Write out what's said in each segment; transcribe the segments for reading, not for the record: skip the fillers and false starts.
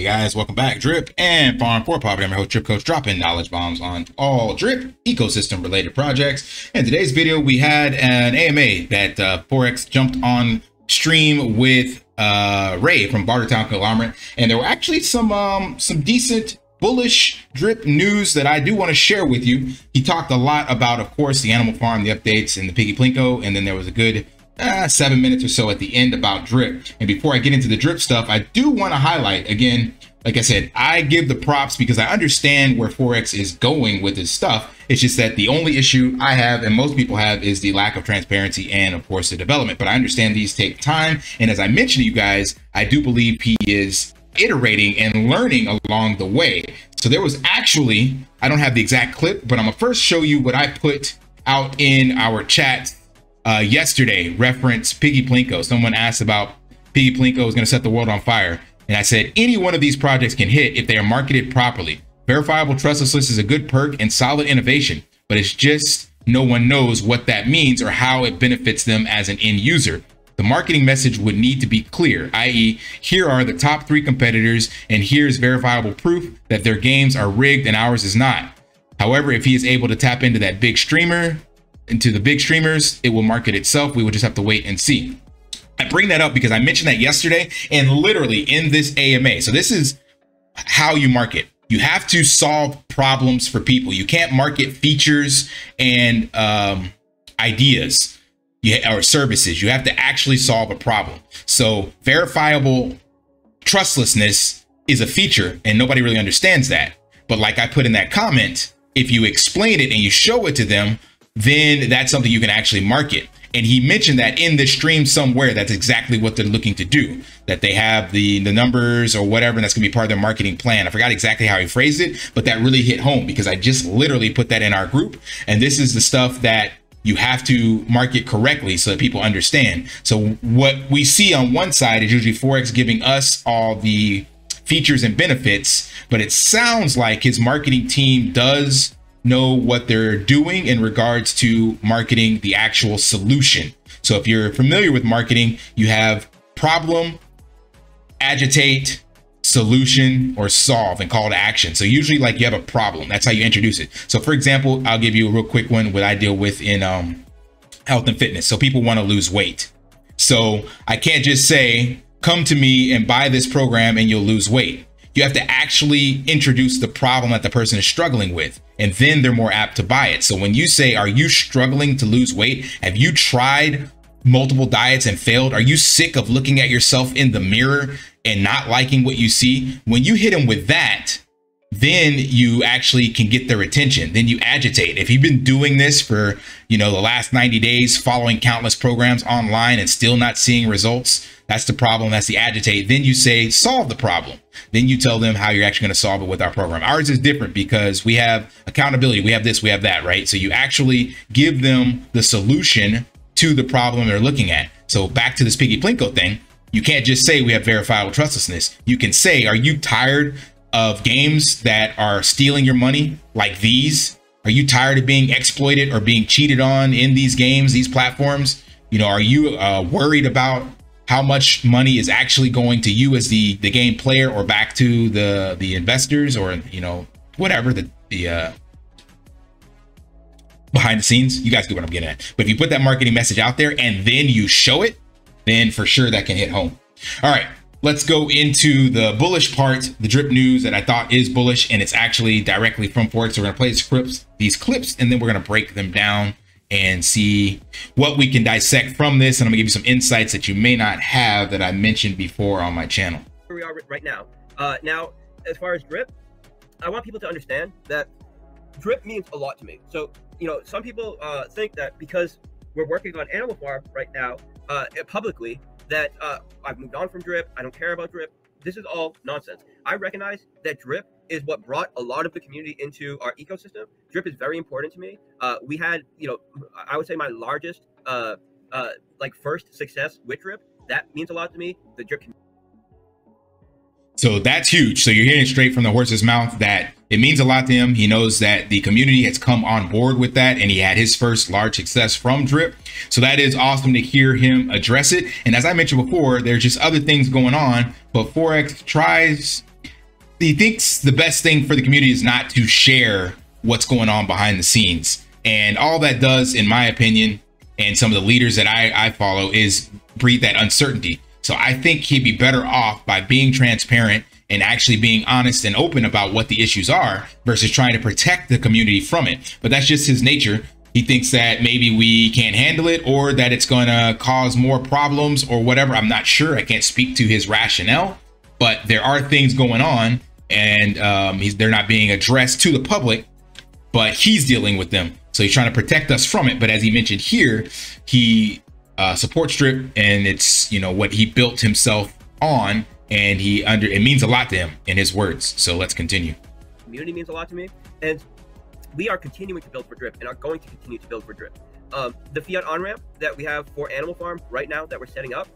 guys, welcome back. Drip and Farm for Poverty. I'm your host, Drip Coach, dropping knowledge bombs on all Drip ecosystem related projects. In today's video, we had an AMA that Forex jumped on stream with Ray from Bartertown Conglomerate, and there were actually some decent bullish drip news that I do want to share with you. He talked a lot about, of course, the animal farm, the updates, and the piggy plinko, and then there was a good 7 minutes or so at the end about drip. And before I get into the drip stuff, I do want to highlight again, like I said, I give the props because I understand where Forex is going with his stuff. It's just that the only issue I have, and most people have, is the lack of transparency and of course the development. But I understand these take time, and as I mentioned to you guys, I do believe he is iterating and learning along the way. So there was actually, I don't have the exact clip, but I'm gonna first show you what I put out in our chat yesterday, reference piggy plinko. Someone asked about piggy plinko is going to set the world on fire, and I said any one of these projects can hit if they are marketed properly. Verifiable trustless list is a good perk and solid innovation, but it's just no one knows what that means or how it benefits them as an end user. The marketing message would need to be clear, i.e., here are the top 3 competitors and here's verifiable proof that their games are rigged and ours is not. However, if he is able to tap into that big streamer, into the big streamers, it will market itself. We will just have to wait and see. I bring that up because I mentioned that yesterday, and literally in this AMA. So this is how you market. You have to solve problems for people. You can't market features and ideas or services. You have to actually solve a problem. So verifiable trustlessness is a feature, and nobody really understands that. But like I put in that comment, if you explain it and you show it to them, then that's something you can actually market. And he mentioned that in the stream somewhere, that's exactly what they're looking to do, that they have the numbers or whatever, and that's gonna be part of their marketing plan. I forgot exactly how he phrased it, but that really hit home because I just literally put that in our group. And this is the stuff that you have to market correctly so that people understand. So what we see on one side is usually Forex giving us all the features and benefits, but it sounds like his marketing team does know what they're doing in regards to marketing the actual solution. So if you're familiar with marketing, you have problem, agitate, solution, or solve, and call to action. So usually like you have a problem, that's how you introduce it. So for example, I'll give you a real quick one, what I deal with in health and fitness. So people want to lose weight. So I can't just say, come to me and buy this program and you'll lose weight. You have to actually introduce the problem that the person is struggling with, and then they're more apt to buy it. So when you say, are you struggling to lose weight? Have you tried multiple diets and failed? Are you sick of looking at yourself in the mirror and not liking what you see? When you hit them with that, then you actually can get their attention. Then you agitate. If you've been doing this for, the last 90 days, following countless programs online and still not seeing results, that's the problem. That's the agitate. Then you say, solve the problem. Then you tell them how you're actually going to solve it with our program. Ours is different because we have accountability. We have this, we have that, right? So you actually give them the solution to the problem they're looking at. So back to this piggy plinko thing, you can't just say we have verifiable trustlessness. You can say, are you tired of games that are stealing your money like these? Are you tired of being exploited or being cheated on in these games, these platforms? Are you worried about how much money is actually going to you as the game player or back to the investors or, whatever, the behind the scenes? You guys get what I'm getting at. But if you put that marketing message out there and then you show it, then for sure that can hit home. All right, let's go into the bullish part, the drip news that I thought is bullish, and it's actually directly from Forex. So we're gonna play these clips, and then we're gonna break them down and see what we can dissect from this. And I'm gonna give you some insights that you may not have that I mentioned before on my channel. Where we are right now. Now, as far as drip, I want people to understand that drip means a lot to me. So, some people think that because we're working on Animal Farm right now publicly, that I've moved on from drip. I don't care about drip. This is all nonsense. I recognize that drip is what brought a lot of the community into our ecosystem. Drip is very important to me. We had, I would say my largest, first success with drip. That means a lot to me. The drip community. So that's huge. So you're hearing straight from the horse's mouth that it means a lot to him. He knows that the community has come on board with that, and he had his first large success from drip. So that is awesome to hear him address it. And as I mentioned before, there's just other things going on, but Forex tries he thinks the best thing for the community is not to share what's going on behind the scenes. And all that does, in my opinion, and some of the leaders that I follow, is breed that uncertainty. So I think he'd be better off by being transparent and actually being honest and open about what the issues are versus trying to protect the community from it. But that's just his nature. He thinks that maybe we can't handle it, or that it's going to cause more problems or whatever. I'm not sure. I can't speak to his rationale, but there are things going on, and they're not being addressed to the public, but he's dealing with them. So he's trying to protect us from it. But as he mentioned here, he supports Drip, and it's, you know, what he built himself on, and it means a lot to him, in his words. So let's continue. Community means a lot to me, and we are continuing to build for Drip and are going to continue to build for Drip. The fiat on-ramp that we have for Animal Farm right now that we're setting up,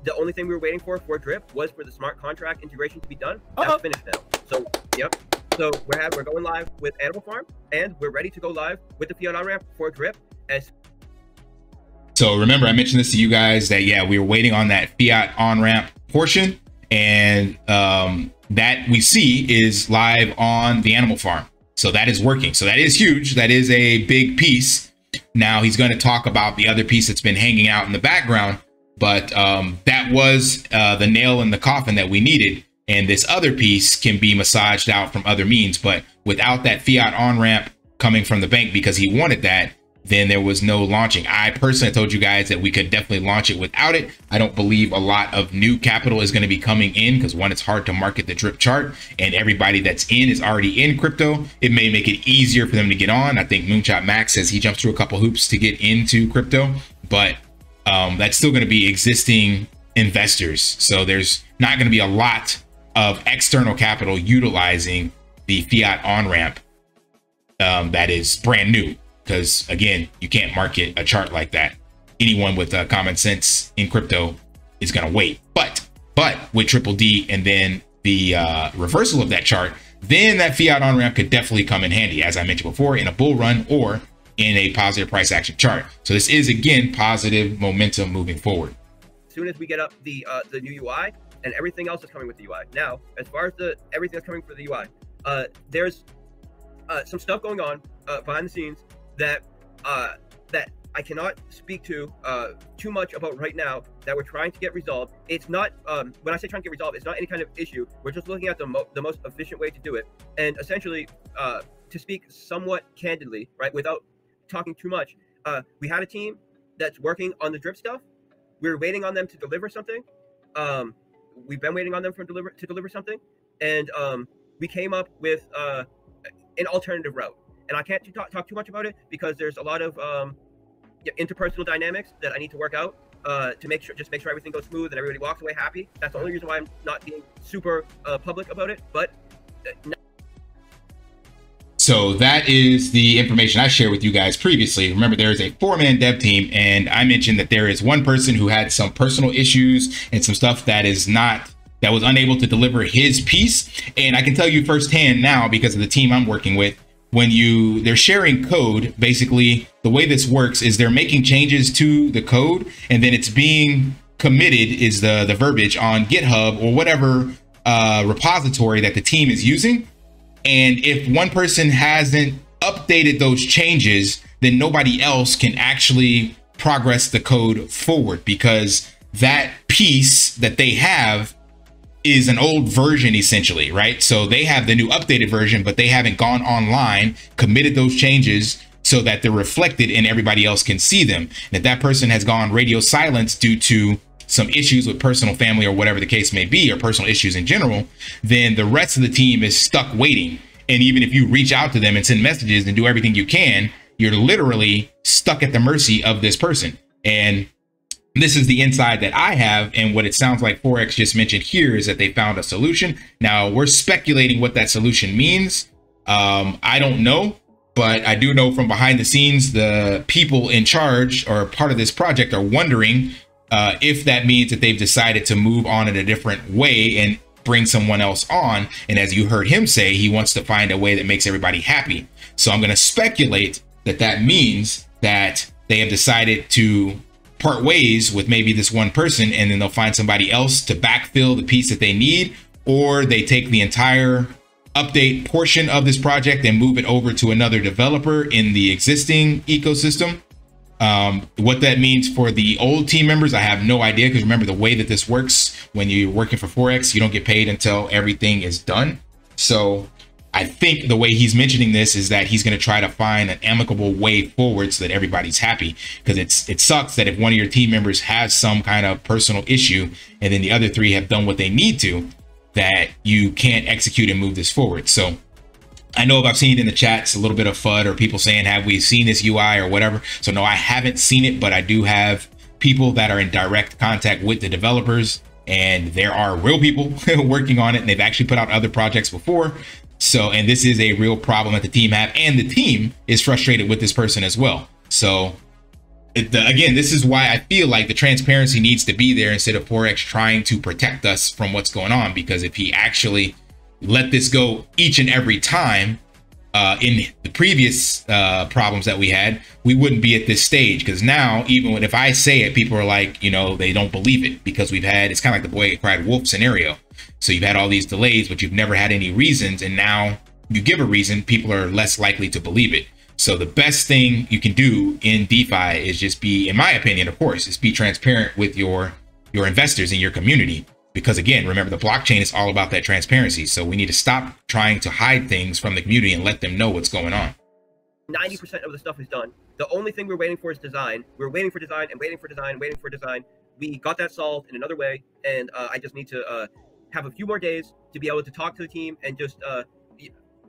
the only thing we were waiting for Drip was for the smart contract integration to be done. That's finished now. So, yep. So we're going live with Animal Farm, and we're ready to go live with the fiat on-ramp for Drip. So remember, I mentioned this to you guys that, yeah, we were waiting on that fiat on-ramp portion, and that we see is live on the Animal Farm. So that is working. So that is huge. That is a big piece. Now he's going to talk about the other piece that's been hanging out in the background, but that was the nail in the coffin that we needed. And this other piece can be massaged out from other means, but without that fiat on-ramp coming from the bank, because he wanted that, then there was no launching. I personally told you guys that we could definitely launch it without it. I don't believe a lot of new capital is going to be coming in, because one, it's hard to market the Drip chart, and everybody that's in is already in crypto. It may make it easier for them to get on. I think Moonshot Max says he jumps through a couple hoops to get into crypto, but that's still going to be existing investors. So there's not going to be a lot of external capital utilizing the fiat on-ramp that is brand new. Because again, you can't market a chart like that. Anyone with common sense in crypto is going to wait. But with Triple D and then the reversal of that chart, then that fiat on ramp could definitely come in handy, as I mentioned before, in a bull run or in a positive price action chart. So this is, again, positive momentum moving forward. As soon as we get up the new UI and everything else is coming with the UI. Now, as far as everything that's coming for the UI, there's some stuff going on behind the scenes that I cannot speak to too much about right now, that we're trying to get resolved. It's not, when I say trying to get resolved, it's not any kind of issue. We're just looking at the most efficient way to do it. And essentially, to speak somewhat candidly, right, without talking too much, we had a team that's working on the Drip stuff. We're waiting on them to deliver something. We've been waiting on them to deliver something. And we came up with an alternative route. And I can't talk too much about it, because there's a lot of interpersonal dynamics that I need to work out to make sure everything goes smooth and everybody walks away happy. That's the only reason why I'm not being super public about it. But so that is the information I shared with you guys previously. Remember, there is a 4-man dev team, and I mentioned that there is one person who had some personal issues and some stuff that was unable to deliver his piece. And I can tell you firsthand now, because of the team I'm working with, when they're sharing code, basically the way this works is they're making changes to the code, and then it's being committed, is the verbiage, on GitHub or whatever repository that the team is using. And if one person hasn't updated those changes, then nobody else can actually progress the code forward, because that piece that they have is an old version, essentially, right? So they have the new updated version, but they haven't gone online, committed those changes so that they're reflected and everybody else can see them. And if that person has gone radio silence due to some issues with personal family or whatever the case may be, or personal issues in general, then the rest of the team is stuck waiting. And even if you reach out to them and send messages and do everything you can, you're literally stuck at the mercy of this person. And this is the inside that I have, and what it sounds like Forex just mentioned here is that they found a solution. Now, we're speculating what that solution means. I don't know, but I do know from behind the scenes, the people in charge or part of this project are wondering if that means that they've decided to move on in a different way and bring someone else on. And as you heard him say, he wants to find a way that makes everybody happy. So I'm going to speculate that that means that they have decided to part ways with maybe this one person, and then they'll find somebody else to backfill the piece that they need, or they take the entire update portion of this project and move it over to another developer in the existing ecosystem. What that means for the old team members, I have no idea, because remember the way that this works when you're working for Forex, you don't get paid until everything is done. So I think the way he's mentioning this is that he's going to try to find an amicable way forward so that everybody's happy, because it sucks that if one of your team members has some kind of personal issue and then the other three have done what they need to, that you can't execute and move this forward. So I know I've seen it in the chats, a little bit of FUD or people saying, have we seen this UI or whatever? So no, I haven't seen it, but I do have people that are in direct contact with the developers, and there are real people working on it, and they've actually put out other projects before. So, and this is a real problem that the team have, and the team is frustrated with this person as well. So again, this is why I feel like the transparency needs to be there instead of Forex trying to protect us from what's going on. Because if he actually let this go each and every time in the previous problems that we had, we wouldn't be at this stage. Because now, even when, if I say it, people are like, you know, they don't believe it, because we've had, it's kind of like the boy that cried wolf scenario. So you've had all these delays, but you've never had any reasons. And now you give a reason, people are less likely to believe it. So the best thing you can do in DeFi is just be, in my opinion, of course, is be transparent with your investors in your community. Because again, remember, the blockchain is all about that transparency. So we need to stop trying to hide things from the community and let them know what's going on. 90% of the stuff is done. The only thing we're waiting for is design. We're waiting for design and waiting for design, waiting for design. We got that solved in another way. And I just need to have a few more days to be able to talk to the team and just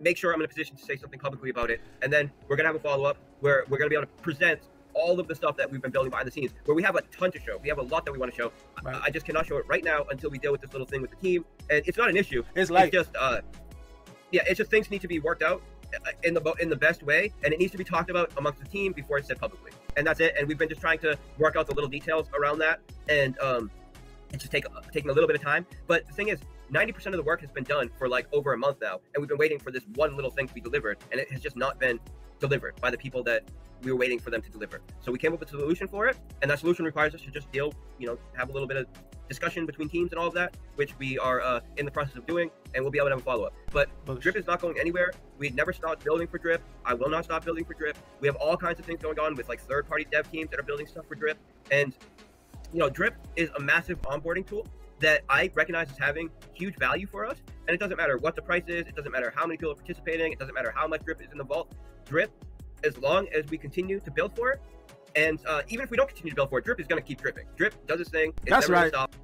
make sure I'm in a position to say something publicly about it. And then we're going to have a follow-up where we're going to be able to present all of the stuff that we've been building behind the scenes, where we have a ton to show. We have a lot that we want to show. Right. I just cannot show it right now until we deal with this little thing with the team. And it's not an issue. It's just, yeah, it's just things need to be worked out in the best way. And it needs to be talked about amongst the team before it's said publicly. And that's it. And we've been just trying to work out the little details around that. And it's just taking a little bit of time. But the thing is, 90% of the work has been done for like over a month now. And we've been waiting for this one little thing to be delivered. And it has just not been delivered by the people that we were waiting for them to deliver. So we came up with a solution for it. And that solution requires us to just deal, you know, have a little bit of discussion between teams and all of that, which we are in the process of doing. And we'll be able to have a follow-up. But Drip is not going anywhere. We never stopped building for Drip. I will not stop building for Drip. We have all kinds of things going on with like third-party dev teams that are building stuff for Drip. And, you know, Drip is a massive onboarding tool that I recognize as having huge value for us. And it doesn't matter what the price is. It doesn't matter how many people are participating. It doesn't matter how much Drip is in the vault. Drip, as long as we continue to build for it, and even if we don't continue to build for it, Drip is going to keep dripping. Drip does its thing. It's that's never right. Stop.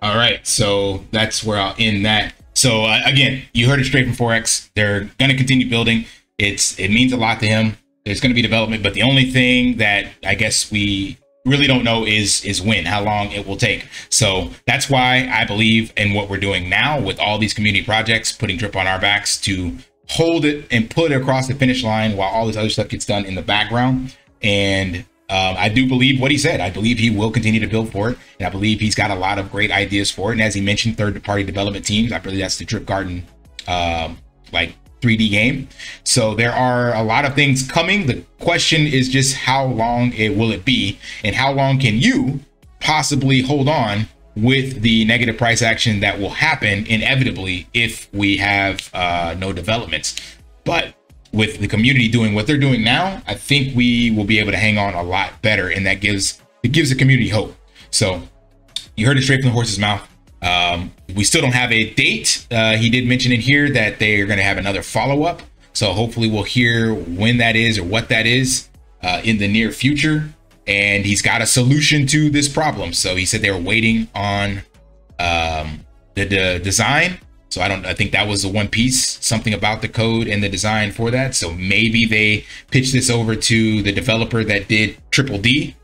All right, so that's where I'll end that. So again, you heard it straight from Forex. They're going to continue building. It means a lot to him. There's going to be development, but the only thing that I guess we really don't know is when, how long it will take. So that's why I believe in what we're doing now with all these community projects, putting Drip on our backs to hold it and put it across the finish line while all this other stuff gets done in the background. And I do believe what he said. I believe he will continue to build for it. And I believe he's got a lot of great ideas for it. And as he mentioned, third-party development teams, I believe that's the Drip Garden like 3D game. So there are a lot of things coming. The question is just how long will it be, and how long can you possibly hold on with the negative price action that will happen inevitably if we have no developments. But with the community doing what they're doing now, I think we will be able to hang on a lot better, and that gives the community hope. So you heard it straight from the horse's mouth. We still don't have a date. He did mention in here that they are going to have another follow-up. So hopefully we'll hear when that is or what that is in the near future. And he's got a solution to this problem. So he said they were waiting on the design. So I think that was the one piece, something about the code and the design for that. So maybe they pitched this over to the developer that did Triple D,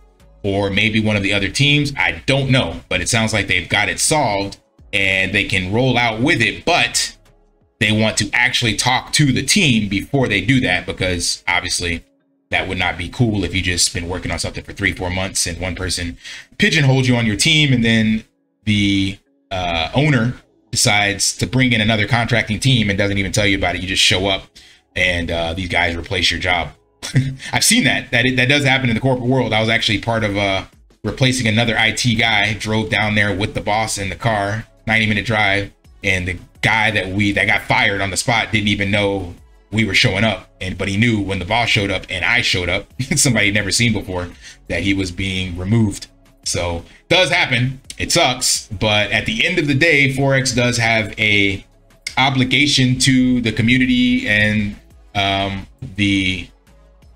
or maybe one of the other teams. I don't know, but it sounds like they've got it solved and they can roll out with it, but they want to actually talk to the team before they do that, because obviously that would not be cool if you just been working on something for 3-4 months and one person pigeonholes you on your team, and then the owner decides to bring in another contracting team and doesn't even tell you about it. You just show up and these guys replace your job. I've seen that does happen in the corporate world. I was actually part of replacing another IT guy. Drove down there with the boss in the car 90-minute drive, and the guy that got fired on the spot didn't even know we were showing up, but he knew when the boss showed up and I showed up, somebody he'd never seen before, that he was being removed. So it does happen. It sucks, but at the end of the day, Forex does have a obligation to the community and the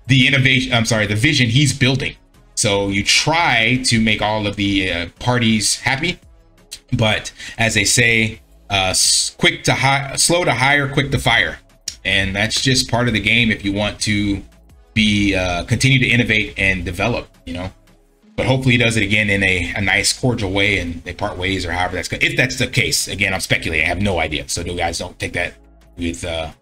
innovation. I'm sorry, the vision he's building. So you try to make all of the parties happy, but as they say, slow to hire, quick to fire. And that's just part of the game if you want to be continue to innovate and develop, you know. But hopefully he does it again in a nice, cordial way, and they part ways, or however that's going. If that's the case, again, I'm speculating. I have no idea. So you guys don't take that with a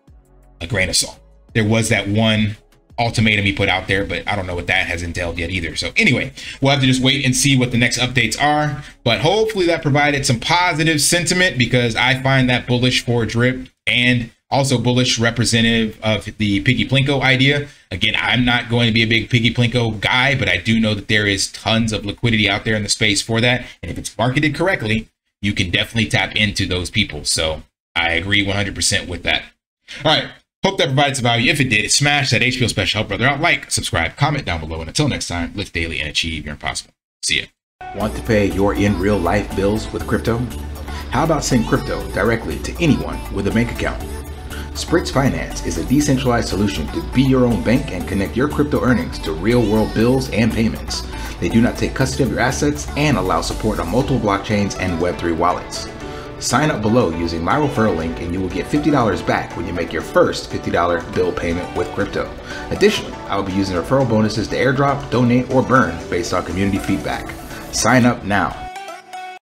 grain of salt. There was that one ultimatum he put out there, but I don't know what that has entailed yet either. So anyway, we'll have to just wait and see what the next updates are. But hopefully that provided some positive sentiment, because I find that bullish for Drip, and also bullish representative of the Piggy Plinko idea. Again, I'm not going to be a big Piggy Plinko guy, but I do know that there is tons of liquidity out there in the space for that. And if it's marketed correctly, you can definitely tap into those people. So I agree 100% with that. All right. Hope that provided some value. If it did, smash that HBO special help brother out. Like, subscribe, comment down below. And until next time, live daily and achieve your impossible. See ya. Want to pay your in real life bills with crypto? How about send crypto directly to anyone with a bank account? Spritz Finance is a decentralized solution to be your own bank and connect your crypto earnings to real-world bills and payments. They do not take custody of your assets and allow support on multiple blockchains and Web3 wallets. Sign up below using my referral link and you will get $50 back when you make your first $50 bill payment with crypto. Additionally, I will be using referral bonuses to airdrop, donate, or burn based on community feedback. Sign up now.